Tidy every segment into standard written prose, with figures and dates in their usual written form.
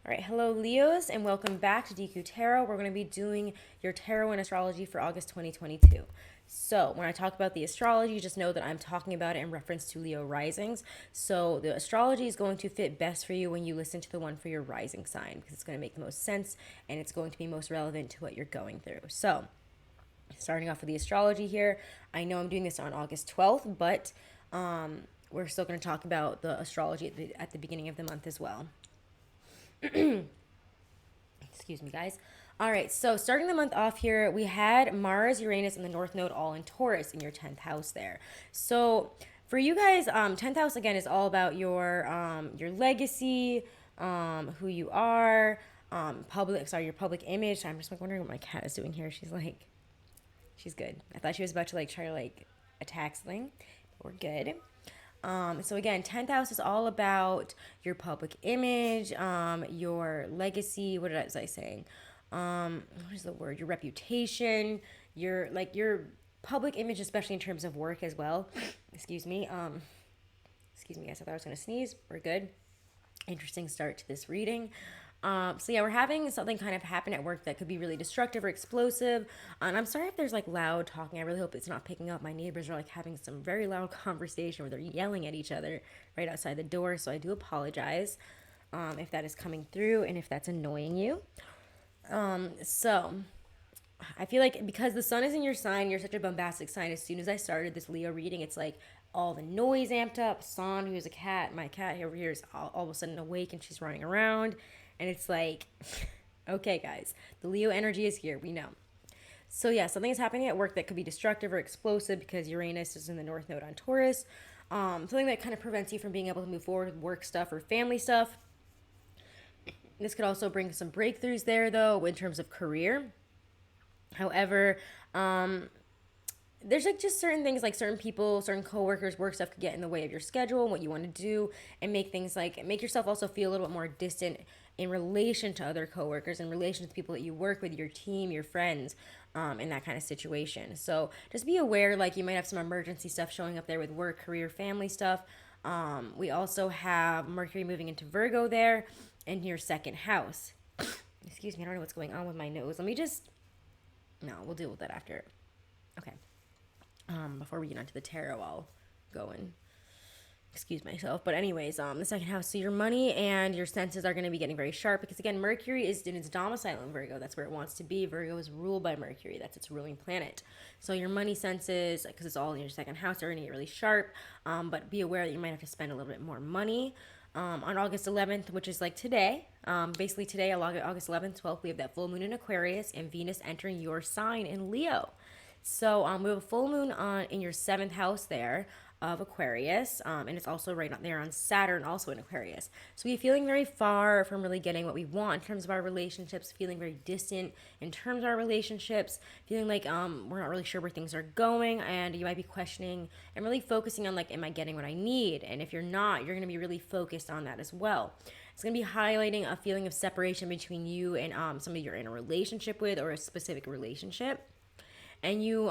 All right, hello Leos, and welcome back to DQ Tarot. We're going to be doing your tarot and astrology for August 2022. So, when I talk about the astrology, just know that I'm talking about it in reference to Leo risings. So, the astrology is going to fit best for you when you listen to the one for your rising sign because it's going to make the most sense and it's going to be most relevant to what you're going through. So, starting off with the astrology here, I know I'm doing this on August 12th, but we're still going to talk about the astrology at the beginning of the month as well. Excuse me, guys. All right, so starting the month off here, we had Mars, Uranus, and the North Node all in Taurus in your 10th house there. So for you guys, 10th house again is all about your legacy, who you are, your public image. I'm just like wondering what my cat is doing here. She's good. I thought she was about to try to attack something. But we're good. So again, 10th house is all about your public image, your legacy. What was I saying? What is the word? Your reputation, your public image, especially in terms of work as well. Excuse me. Excuse me, guys. I thought I was gonna sneeze. We're good. Interesting start to this reading. So yeah, we're having something kind of happen at work that could be really destructive or explosive. And I'm sorry if there's loud talking. I really hope it's not picking up. My neighbors are having some very loud conversation where they're yelling at each other right outside the door. So I do apologize if that is coming through and if that's annoying you. So I feel like because the sun is in your sign, you're such a bombastic sign. As soon as I started this Leo reading, it's all the noise amped up. San, who's a cat, my cat over here is all of a sudden awake and she's running around. And it's okay, guys, the Leo energy is here. We know. So yeah, something is happening at work that could be destructive or explosive because Uranus is in the North Node on Taurus. Something that kind of prevents you from being able to move forward with work stuff or family stuff. This could also bring some breakthroughs there, though, in terms of career. However, there's just certain things, certain people, certain coworkers, work stuff could get in the way of your schedule and what you want to do, and make things make yourself also feel a little bit more distant in relation to other coworkers, in relation to the people that you work with, your team, your friends, in that kind of situation. So just be aware, you might have some emergency stuff showing up there with work, career, family stuff. We also have Mercury moving into Virgo there in your second house. Excuse me, I don't know what's going on with my nose. No, we'll deal with that after. Okay. Before we get onto the tarot, I'll go and excuse myself. But anyways, the second house, so your money and your senses are going to be getting very sharp because again, Mercury is in its domicile in Virgo. That's where it wants to be. Virgo is ruled by Mercury. That's its ruling planet. So your money senses, because it's all in your second house, are going to get really sharp. But be aware that you might have to spend a little bit more money. On August 11th, which is today, basically today, August 11th, 12th, we have that full moon in Aquarius and Venus entering your sign in Leo. So we have a full moon in your 7th house there of Aquarius, and it's also right there on Saturn, also in Aquarius. So we're feeling very far from really getting what we want in terms of our relationships, feeling very distant in terms of our relationships, feeling we're not really sure where things are going, and you might be questioning and really focusing on am I getting what I need? And if you're not, you're going to be really focused on that as well. It's going to be highlighting a feeling of separation between you and somebody you're in a relationship with or a specific relationship. And you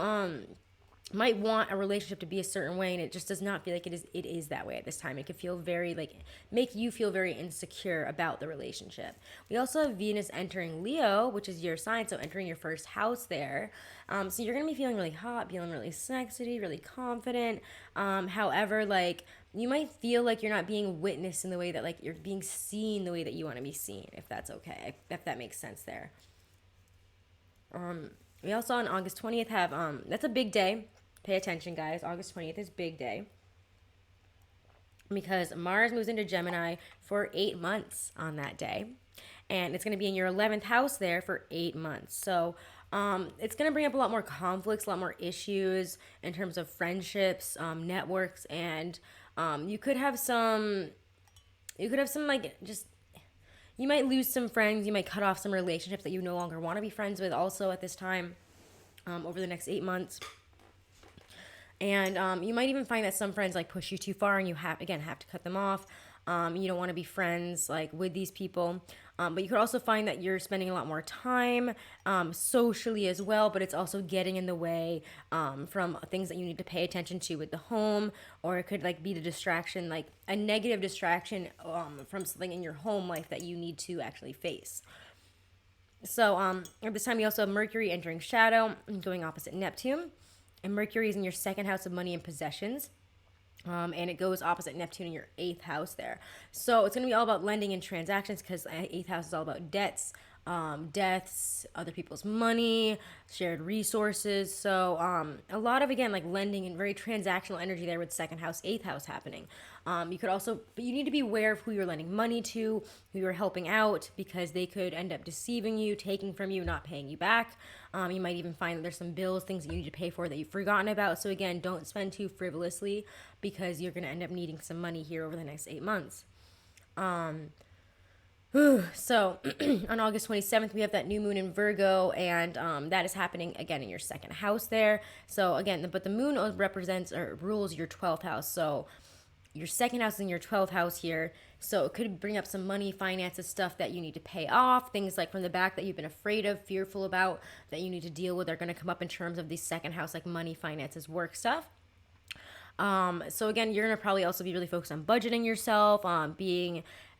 might want a relationship to be a certain way, and it just does not feel like it is that way at this time. It could feel very make you feel very insecure about the relationship. We also have Venus entering Leo, which is your sign, so entering your first house there. So you're gonna be feeling really hot, feeling really sexy, really confident. However, you might feel like you're not being witnessed in the way that you're being seen the way that you want to be seen, if that's okay, if that makes sense there. We also on August 20th have, that's a big day. Pay attention, guys. August 20th is big day. Because Mars moves into Gemini for 8 months on that day. And it's going to be in your 11th house there for 8 months. So it's going to bring up a lot more conflicts, a lot more issues in terms of friendships, networks, and you could have some just you might lose some friends. You might cut off some relationships that you no longer want to be friends with also at this time over the next 8 months. And you might even find that some friends push you too far and you have to cut them off. You don't want to be friends like with these people. But you could also find that you're spending a lot more time socially as well, but it's also getting in the way from things that you need to pay attention to with the home, or it could like be the distraction, like a negative distraction from something in your home life that you need to actually face. So at this time, you also have Mercury entering shadow and going opposite Neptune. And Mercury is in your second house of money and possessions. And it goes opposite Neptune in your eighth house there. So it's going to be all about lending and transactions because eighth house is all about debts, deaths, other people's money, shared resources. So a lot of, again, like lending and very transactional energy there with second house, eighth house happening. You could also, but you need to be aware of who you're lending money to, who you're helping out, because they could end up deceiving you, taking from you, not paying you back. You might even find that there's some bills, things that you need to pay for that you've forgotten about. So again, don't spend too frivolously because you're going to end up needing some money here over the next 8 months. So on August 27th, we have that new moon in Virgo, and that is happening again in your second house there. So again, but the moon represents or rules your 12th house. So your second house is in your 12th house here. So it could bring up some money, finances, stuff that you need to pay off, things like from the back that you've been afraid of, fearful about, that you need to deal with are going to come up in terms of the second house, like money, finances, work stuff. So again, you're going to probably also be really focused on budgeting yourself,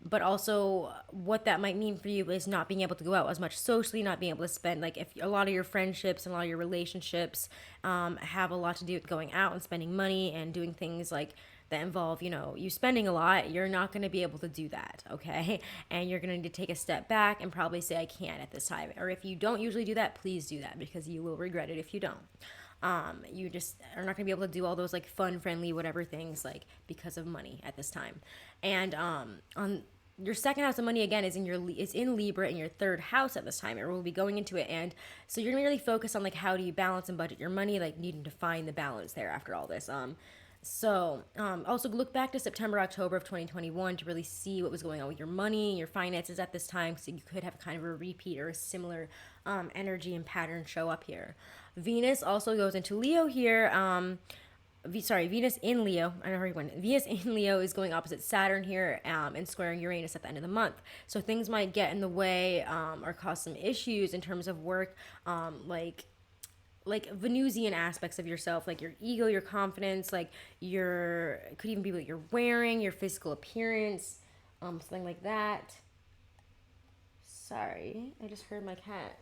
but also what that might mean for you is not being able to go out as much socially, not being able to spend, like if a lot of your friendships and a lot of your relationships have a lot to do with going out and spending money and doing things like that involve, you spending a lot, you're not going to be able to do that, okay? And you're going to need to take a step back and probably say, I can't at this time. Or if you don't usually do that, please do that because you will regret it if you don't. You just are not going to be able to do all those like fun, friendly, whatever things like because of money at this time. And on your second house of money again is in Libra in your third house at this time. It will be going into it, and so you're gonna really focus on like how do you balance and budget your money, like needing to find the balance there after all this. Also look back to September, October of 2021 to really see what was going on with your money, your finances at this time. So you could have kind of a repeat or a similar energy and pattern show up here. Venus also goes into Leo here. Venus in Leo. I don't know how you went. Venus in Leo is going opposite Saturn here and squaring Uranus at the end of the month. So things might get in the way or cause some issues in terms of work, like Venusian aspects of yourself, like your ego, your confidence, like could even be what you're wearing, your physical appearance, something like that. Sorry, I just heard my cat.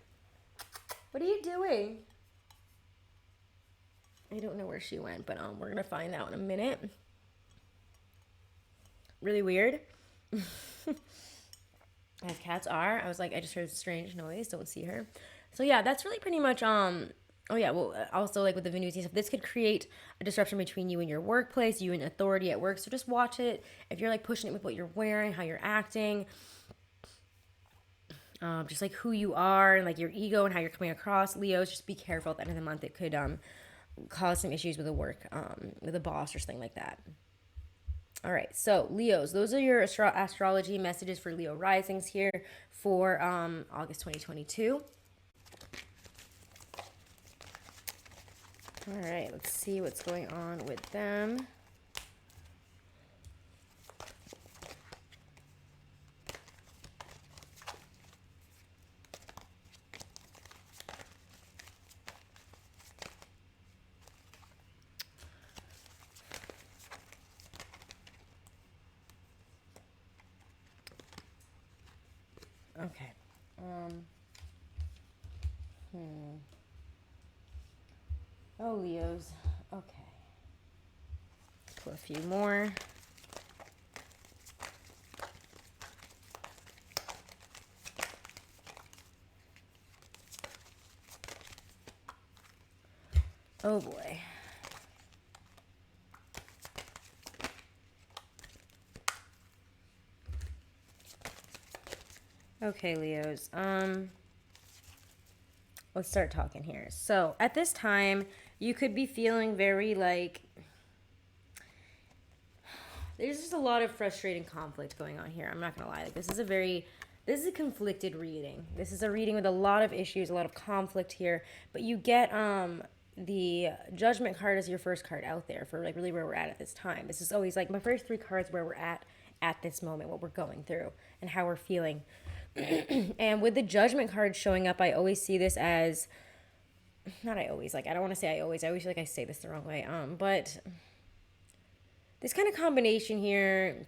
What are you doing? I don't know where she went, but we're gonna find out in a minute. Really weird. As cats are. I was like, I just heard a strange noise. Don't see her. So yeah, that's really pretty much Oh yeah, well, also like with the Venusian stuff, this could create a disruption between you and your workplace, you and authority at work. So just watch it. If you're like pushing it with what you're wearing, how you're acting, just like who you are and like your ego and how you're coming across, Leos, just be careful at the end of the month. It could cause some issues with the work, with a boss or something like that. All right, so Leos, those are your astrology messages for Leo risings here for August 2022. All right, let's see what's going on with them. Okay. Oh, Leos. Okay. Pull a few more. Oh boy. Okay, Leos. Let's start talking here. So at this time, you could be feeling very like there's just a lot of frustrating conflict going on here. I'm not gonna lie. Like this is a conflicted reading. This is a reading with a lot of issues, a lot of conflict here. But you get the Judgment card as your first card out there for like really where we're at this time. This is always like my first three cards where we're at at this moment, what we're going through and how we're feeling. And with the Judgment card showing up, I always see this as, not I always, like, I don't want to say I always feel like I say this the wrong way, but this kind of combination here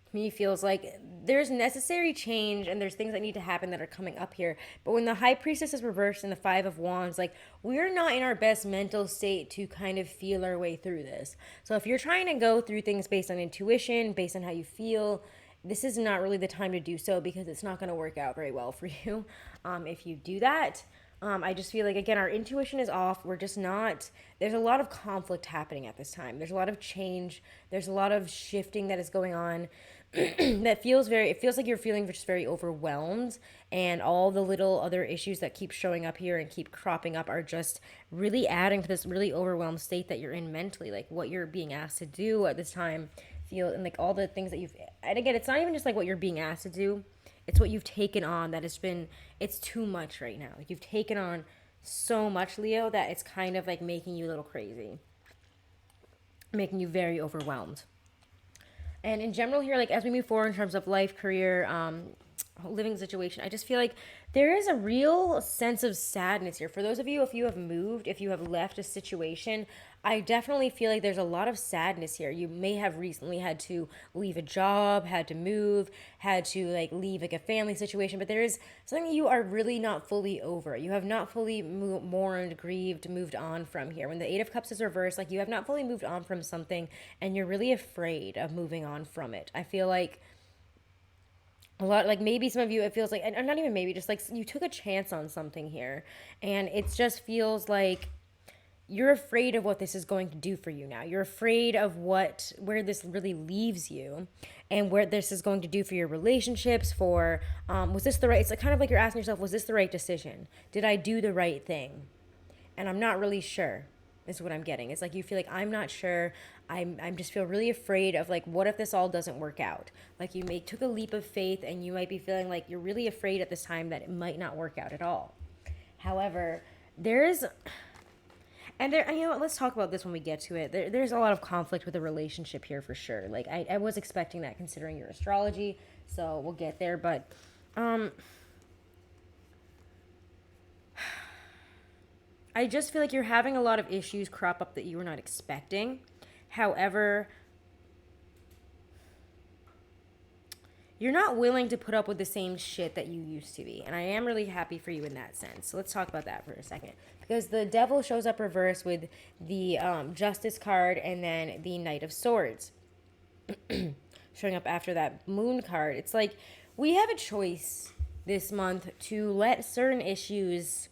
to me feels like there's necessary change and there's things that need to happen that are coming up here. But when the High Priestess is reversed and the Five of Wands, like, we're not in our best mental state to kind of feel our way through this. So if you're trying to go through things based on intuition, based on how you feel, this is not really the time to do so, because it's not going to work out very well for you if you do that. I just feel like, again, our intuition is off. We're just not, there's a lot of conflict happening at this time. There's a lot of change. There's a lot of shifting that is going on that feels very, it feels like you're feeling just very overwhelmed. And all the little other issues that keep showing up here and keep cropping up are just really adding to this really overwhelmed state that you're in mentally. Like, what you're being asked to do at this time feel, and like all the things that you've, and again, it's not even just like what you're being asked to do. It's what you've taken on that has been, it's too much right now. Like, you've taken on so much, Leo, that it's kind of like making you a little crazy, making you very overwhelmed. And in general here, like, as we move forward in terms of life, career, living situation, I just feel like there is a real sense of sadness here. For those of you, if you have moved, if you have left a situation, I definitely feel like there's a lot of sadness here. You may have recently had to leave a job, had to move, had to like leave like a family situation, but there is something you are really not fully over. You have not fully mourned, grieved, moved on from here. When the Eight of Cups is reversed, like, you have not fully moved on from something and you're really afraid of moving on from it. I feel like a lot, like, maybe some of you, it feels like, and not even maybe, just like you took a chance on something here, and it just feels like you're afraid of what this is going to do for you now. You're afraid of where this really leaves you, and where this is going to do for your relationships, for, was this the right, it's like kind of like you're asking yourself, was this the right decision? Did I do the right thing? And I'm not really sure, is what I'm getting. It's like you feel like, I'm not sure. I'm just feel really afraid of, like, what if this all doesn't work out? Like, you took a leap of faith and you might be feeling like you're really afraid at this time that it might not work out at all. However, there's, and you know what, let's talk about this when we get to it. There's a lot of conflict with the relationship here for sure. Like, I was expecting that considering your astrology, so we'll get there. But I just feel like you're having a lot of issues crop up that you were not expecting. However, you're not willing to put up with the same shit that you used to be. And I am really happy for you in that sense. So let's talk about that for a second. Because the Devil shows up reversed with the Justice card and then the Knight of Swords showing up after that Moon card. It's like we have a choice this month to let certain issues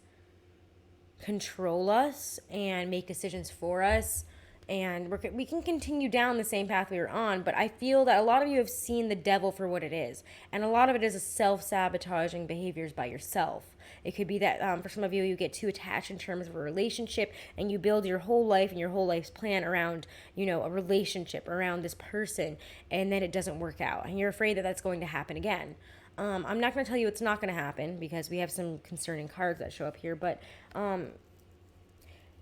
control us and make decisions for us, and we can continue down the same path we were on. But I feel that a lot of you have seen the devil for what it is, and a lot of it is a self-sabotaging behaviors by yourself. It could be that for some of you, you get too attached in terms of a relationship, and you build your whole life and your whole life's plan around, you know, a relationship, around this person, and then it doesn't work out, and you're afraid that that's going to happen again. I'm not going to tell you it's not going to happen, because we have some concerning cards that show up here, but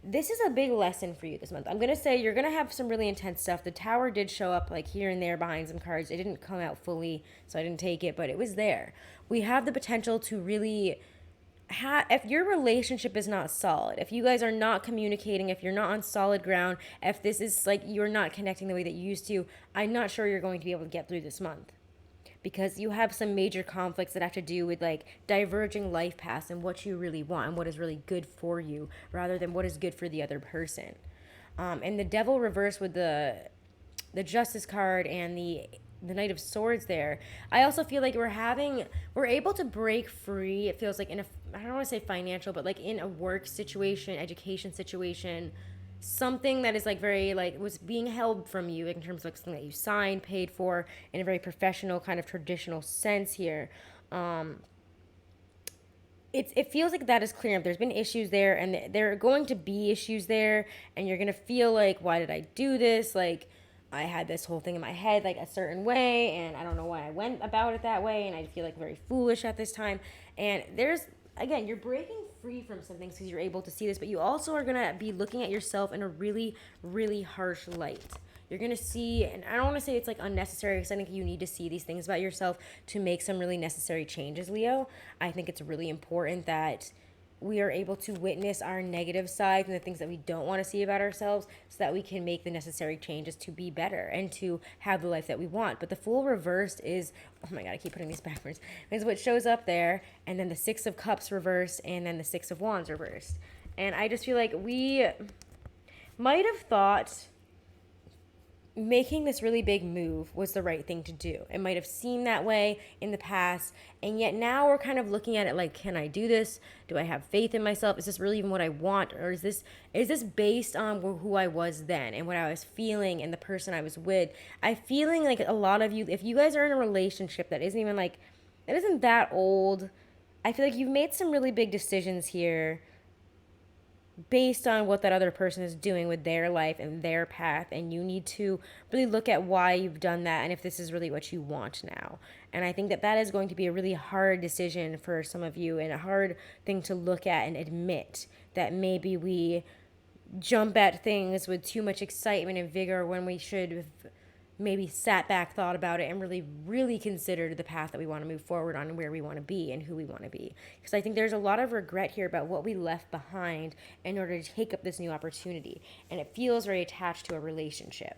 this is a big lesson for you this month. I'm going to say you're going to have some really intense stuff. The Tower did show up like here and there behind some cards. It didn't come out fully, so I didn't take it, but it was there. We have the potential to really if your relationship is not solid, if you guys are not communicating, if you're not on solid ground, if this is like you're not connecting the way that you used to, I'm not sure you're going to be able to get through this month. Because you have some major conflicts that have to do with like diverging life paths and what you really want and what is really good for you rather than what is good for the other person. And the Devil reversed with the Justice card and the Knight of Swords there. I also feel like we're able to break free. It feels like I don't want to say financial, but like in a work situation, education situation, something that is like very like was being held from you in terms of like something that you signed, paid for in a very professional kind of traditional sense here. It feels like that is clear up. There's been issues there, and there are going to be issues there, and you're gonna feel like, why did I do this? Like, I had this whole thing in my head like a certain way, and I don't know why I went about it that way, and I feel like very foolish at this time. And again, you're breaking free from some things because you're able to see this, but you also are going to be looking at yourself in a really, really harsh light. You're going to see, and I don't want to say it's like unnecessary because I think you need to see these things about yourself to make some really necessary changes, Leo. I think it's really important that we are able to witness our negative sides and the things that we don't want to see about ourselves so that we can make the necessary changes to be better and to have the life that we want. But the Fool reversed is, oh my God, I keep putting these backwards, is what shows up there, and then the Six of Cups reversed, and then the Six of Wands reversed. And I just feel like we might have thought making this really big move was the right thing to do. It might have seemed that way in the past, and yet now we're kind of looking at it like, can I do this? Do I have faith in myself? Is this really even what I want? Or is this based on who I was then and what I was feeling and the person I was with? I'm feeling like a lot of you, if you guys are in a relationship that isn't even like, it isn't that old, I feel like you've made some really big decisions here based on what that other person is doing with their life and their path, and you need to really look at why you've done that and if this is really what you want now. And I think that that is going to be a really hard decision for some of you, and a hard thing to look at and admit that maybe we jump at things with too much excitement and vigor when we should have maybe sat back, thought about it, and really considered the path that we want to move forward on and where we want to be and who we want to be. Because I think there's a lot of regret here about what we left behind in order to take up this new opportunity. And it feels very attached to a relationship.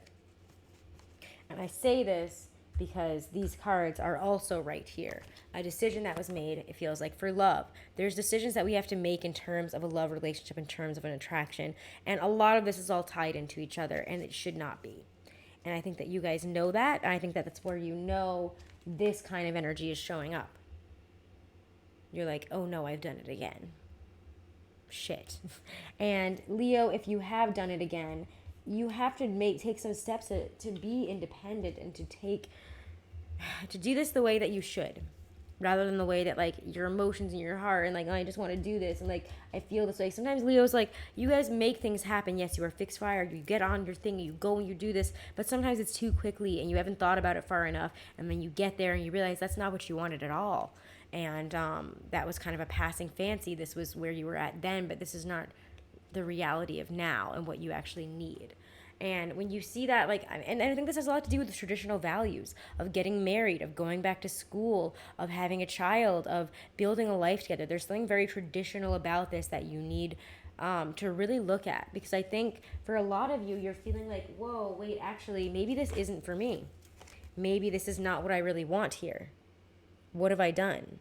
And I say this because these cards are also right here. A decision that was made, it feels like, for love. There's decisions that we have to make in terms of a love relationship, in terms of an attraction. And a lot of this is all tied into each other, and it should not be. And I think that you guys know that. And I think that that's where you know this kind of energy is showing up. You're like, oh no, I've done it again. Shit. And Leo, if you have done it again, you have to take some steps to be independent and to do this the way that you should, rather than the way that like your emotions in your heart and like, oh, I just want to do this and like I feel this way. Sometimes Leo's like, you guys make things happen. Yes, you are fixed fire. You get on your thing, you go and you do this, but sometimes it's too quickly and you haven't thought about it far enough, and then you get there and you realize that's not what you wanted at all. And that was kind of a passing fancy. This was where you were at then, but this is not the reality of now and what you actually need. And when you see that, like, and I think this has a lot to do with the traditional values of getting married, of going back to school, of having a child, of building a life together. There's something very traditional about this that you need to really look at. Because I think for a lot of you, you're feeling like, whoa, wait, actually, maybe this isn't for me. Maybe this is not what I really want here. What have I done?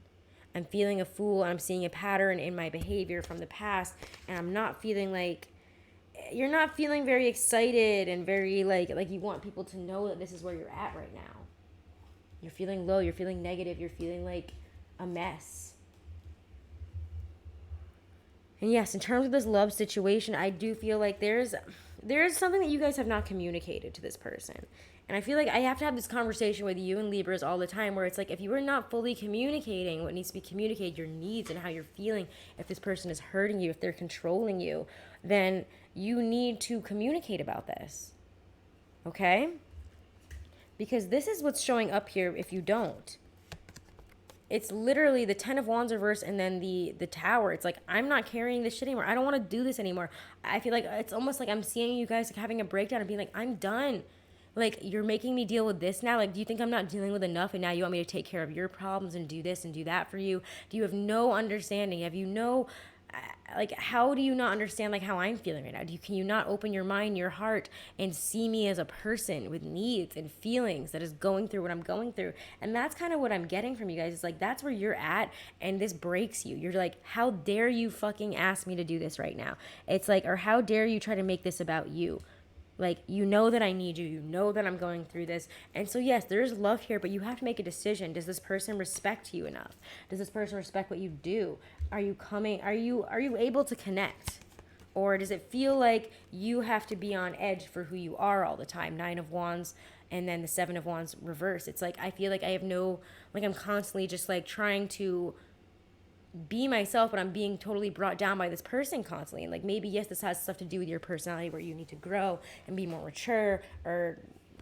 I'm feeling a fool. I'm seeing a pattern in my behavior from the past, and I'm not feeling like, you're not feeling very excited and very like you want people to know that this is where you're at right now. You're feeling low, you're feeling negative, you're feeling like a mess. And yes, in terms of this love situation, I do feel like there's something that you guys have not communicated to this person. And I feel like I have to have this conversation with you and Libras all the time, where it's like, if you are not fully communicating what needs to be communicated, your needs and how you're feeling, if this person is hurting you, if they're controlling you, then you need to communicate about this. Okay? Because this is what's showing up here if you don't. It's literally the Ten of Wands reverse and then the Tower. It's like, I'm not carrying this shit anymore. I don't want to do this anymore. I feel like it's almost like I'm seeing you guys like having a breakdown and being like, I'm done. Like, you're making me deal with this now. Like, do you think I'm not dealing with enough and now you want me to take care of your problems and do this and do that for you? Do you have no understanding? Have you no, like, how do you not understand, like, how I'm feeling right now? Can you not open your mind, your heart, and see me as a person with needs and feelings that is going through what I'm going through? And that's kind of what I'm getting from you guys. It's like, that's where you're at, and this breaks you. You're like, how dare you fucking ask me to do this right now? It's like, or how dare you try to make this about you? Like, you know that I need you. You know that I'm going through this. And so, yes, there's love here, but you have to make a decision. Does this person respect you enough? Does this person respect what you do? Are you able to connect? Or does it feel like you have to be on edge for who you are all the time? Nine of Wands and then the Seven of Wands reverse. It's like, I feel like I have no, like, I'm constantly just like trying to be myself, but I'm being totally brought down by this person constantly. And like, maybe, yes, this has stuff to do with your personality where you need to grow and be more mature, or,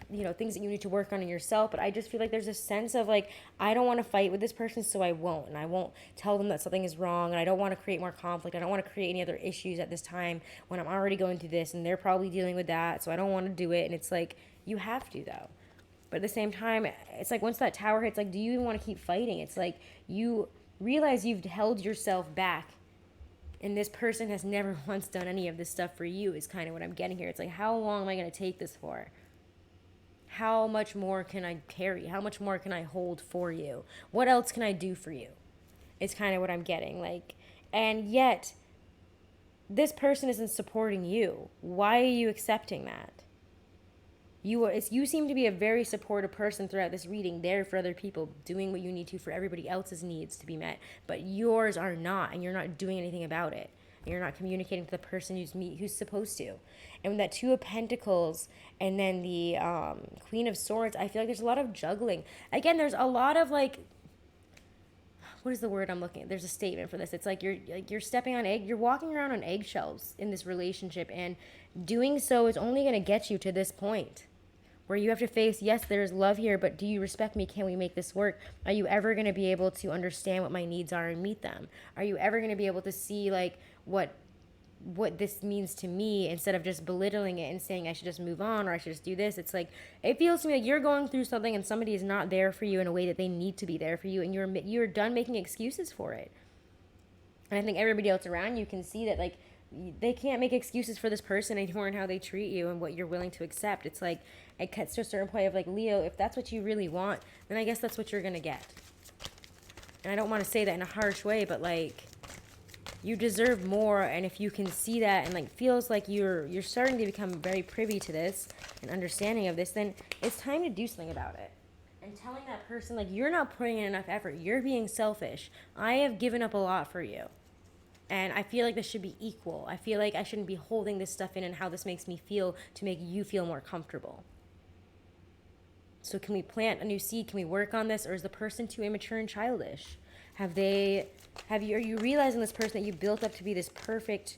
you know, things that you need to work on in yourself. But I just feel like there's a sense of like, I don't want to fight with this person, so I won't. And I won't tell them that something is wrong. And I don't want to create more conflict. I don't want to create any other issues at this time when I'm already going through this and they're probably dealing with that. So I don't want to do it. And it's like, You have to, though. But at the same time, it's like once that tower hits, like, do you even want to keep fighting? It's like you realize you've held yourself back, and this person has never once done any of this stuff for you, is kind of what I'm getting here. It's like, how long am I going to take this for? How much more can I carry? How much more can I hold for you? What else can I do for you? It's kind of what I'm getting. Like, and yet, this person isn't supporting you. Why are you accepting that? You seem to be a very supportive person throughout this reading, there for other people, doing what you need to for everybody else's needs to be met. But yours are not, and you're not doing anything about it. And you're not communicating to the person who's supposed to. And with that Two of Pentacles and then the Queen of Swords, I feel like there's a lot of juggling. Again, there's a lot of like, what is the word I'm looking at? There's a statement for this. It's like you're stepping on you're walking around on eggshells in this relationship, and doing so is only going to get you to this point where you have to face, yes, there's love here, but do you respect me? Can we make this work? Are you ever going to be able to understand what my needs are and meet them? Are you ever going to be able to see like what this means to me, instead of just belittling it and saying I should just move on or I should just do this? It's like, it feels to me like you're going through something and somebody is not there for you in a way that they need to be there for you, and you're done making excuses for it. And I think everybody else around you can see that, like, they can't make excuses for this person anymore and how they treat you and what you're willing to accept. It's like, it gets to a certain point of like, Leo, if that's what you really want, then I guess that's what you're going to get. And I don't want to say that in a harsh way, but like, you deserve more. And if you can see that and like feels like you're starting to become very privy to this and understanding of this, then it's time to do something about it. And telling that person, like, you're not putting in enough effort. You're being selfish. I have given up a lot for you. And I feel like this should be equal. I feel like I shouldn't be holding this stuff in and how this makes me feel to make you feel more comfortable. So can we plant a new seed? Can we work on this? Or is the person too immature and childish? Are you realizing this person that you built up to be this perfect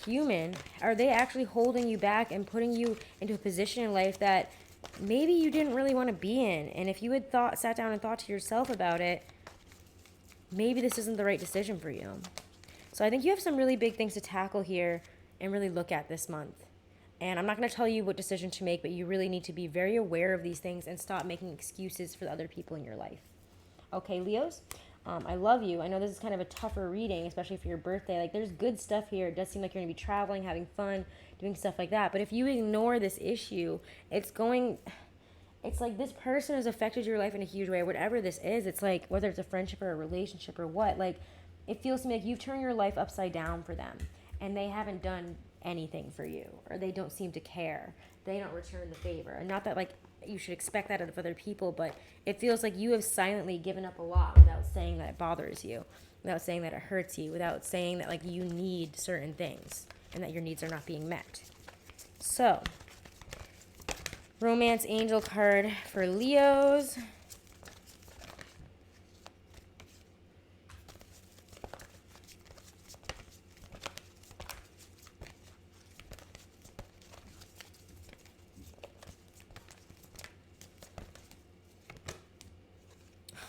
human? Are they actually holding you back and putting you into a position in life that maybe you didn't really want to be in? And if you had sat down and thought to yourself about it, maybe this isn't the right decision for you. So I think you have some really big things to tackle here and really look at this month. And I'm not going to tell you what decision to make, but you really need to be very aware of these things and stop making excuses for the other people in your life. Okay, Leos, I love you. I know this is kind of a tougher reading, especially for your birthday. Like, there's good stuff here. It does seem like you're going to be traveling, having fun, doing stuff like that. But if you ignore this issue, it's like this person has affected your life in a huge way. Whatever this is, it's like, whether it's a friendship or a relationship or what, like, it feels to me like you've turned your life upside down for them, and they haven't done anything for you, or they don't seem to care. They don't return the favor. And not that, like, you should expect that out of other people, but it feels like you have silently given up a lot without saying that it bothers you, without saying that it hurts you, without saying that, like, you need certain things and that your needs are not being met. So, Romance Angel card for Leos.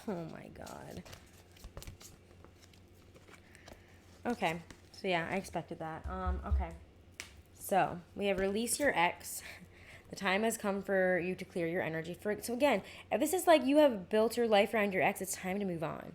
Oh my God. Okay. So yeah, I expected that. Okay. So we have release your ex. The time has come for you to clear your energy. So again, if this is like you have built your life around your ex, it's time to move on.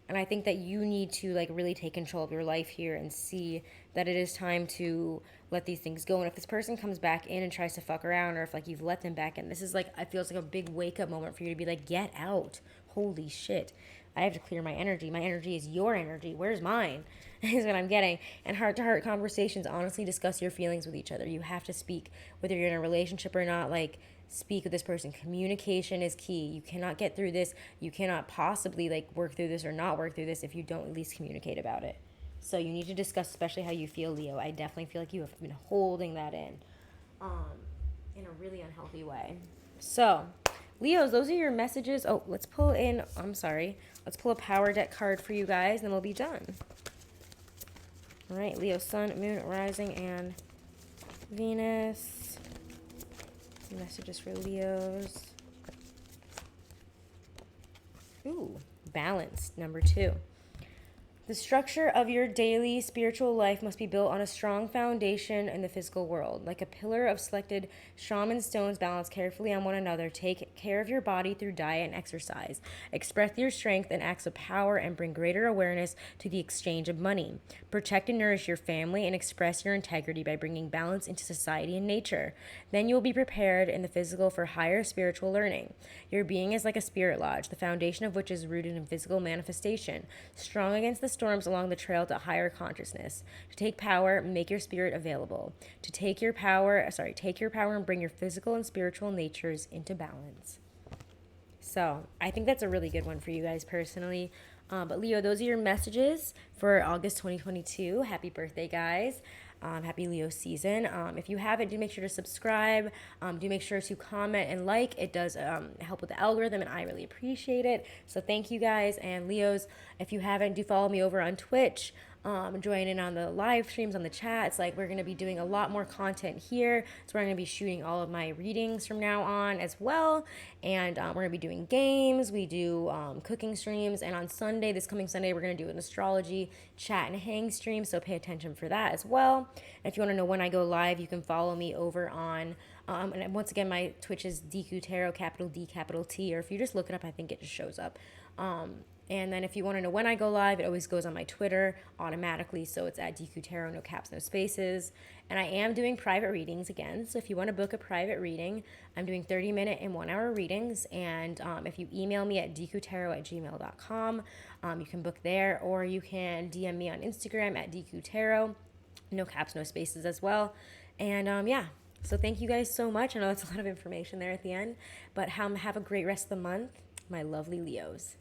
And I think that you need to like really take control of your life here and see that it is time to let these things go. And if this person comes back in and tries to fuck around, or if like you've let them back in, this is like, it feels like a big wake up moment for you to be like, get out. Holy shit. I have to clear my energy. My energy is your energy. Where's mine? Is what I'm getting. And heart-to-heart conversations, honestly discuss your feelings with each other. You have to speak, whether you're in a relationship or not, like, speak with this person. Communication is key. You cannot get through this. You cannot possibly like work through this or not work through this if you don't at least communicate about it. So you need to discuss, especially how you feel, Leo. I definitely feel like you have been holding that in a really unhealthy way. So, Leos, those are your messages. Oh, let's pull a power deck card for you guys, and then we'll be done. All right, Leo, Sun, Moon, Rising, and Venus. Messages for Leos. Ooh, balanced, number 2. The structure of your daily spiritual life must be built on a strong foundation in the physical world. Like a pillar of selected shaman stones balanced carefully on one another, take care of your body through diet and exercise. Express your strength in acts of power and bring greater awareness to the exchange of money. Protect and nourish your family and express your integrity by bringing balance into society and nature. Then you will be prepared in the physical for higher spiritual learning. Your being is like a spirit lodge, the foundation of which is rooted in physical manifestation, strong against the storms along the trail to higher consciousness. To take power, make your spirit available. To take your power and bring your physical and spiritual natures into balance. So I think that's a really good one for you guys personally. But Leo, those are your messages for August 2022. Happy birthday, guys. Happy Leo season. If you haven't, do make sure to subscribe. Do make sure to comment and like. It does help with the algorithm, and I really appreciate it. So thank you guys. And Leos, if you haven't, do follow me over on Twitch. Join in on the live streams, on the chat. It's like we're going to be doing a lot more content here. So we're going to be shooting all of my readings from now on as well. And we're going to be doing games. We do cooking streams. And on Sunday, this coming Sunday, we're going to do an astrology chat and hang stream. So pay attention for that as well. And if you want to know when I go live, you can follow me over on, and once again, my Twitch is DQ Tarot, capital D, capital T. Or if you just look it up, I think it just shows up. And then if you want to know when I go live, it always goes on my Twitter automatically. So it's at DQ Tarot, no caps, no spaces. And I am doing private readings again. So if you want to book a private reading, I'm doing 30-minute and 1-hour readings. And if you email me at dqtarot@gmail.com, you can book there. Or you can DM me on Instagram at dqtarot, no caps, no spaces as well. And yeah. So thank you guys so much. I know that's a lot of information there at the end. But have a great rest of the month, my lovely Leos.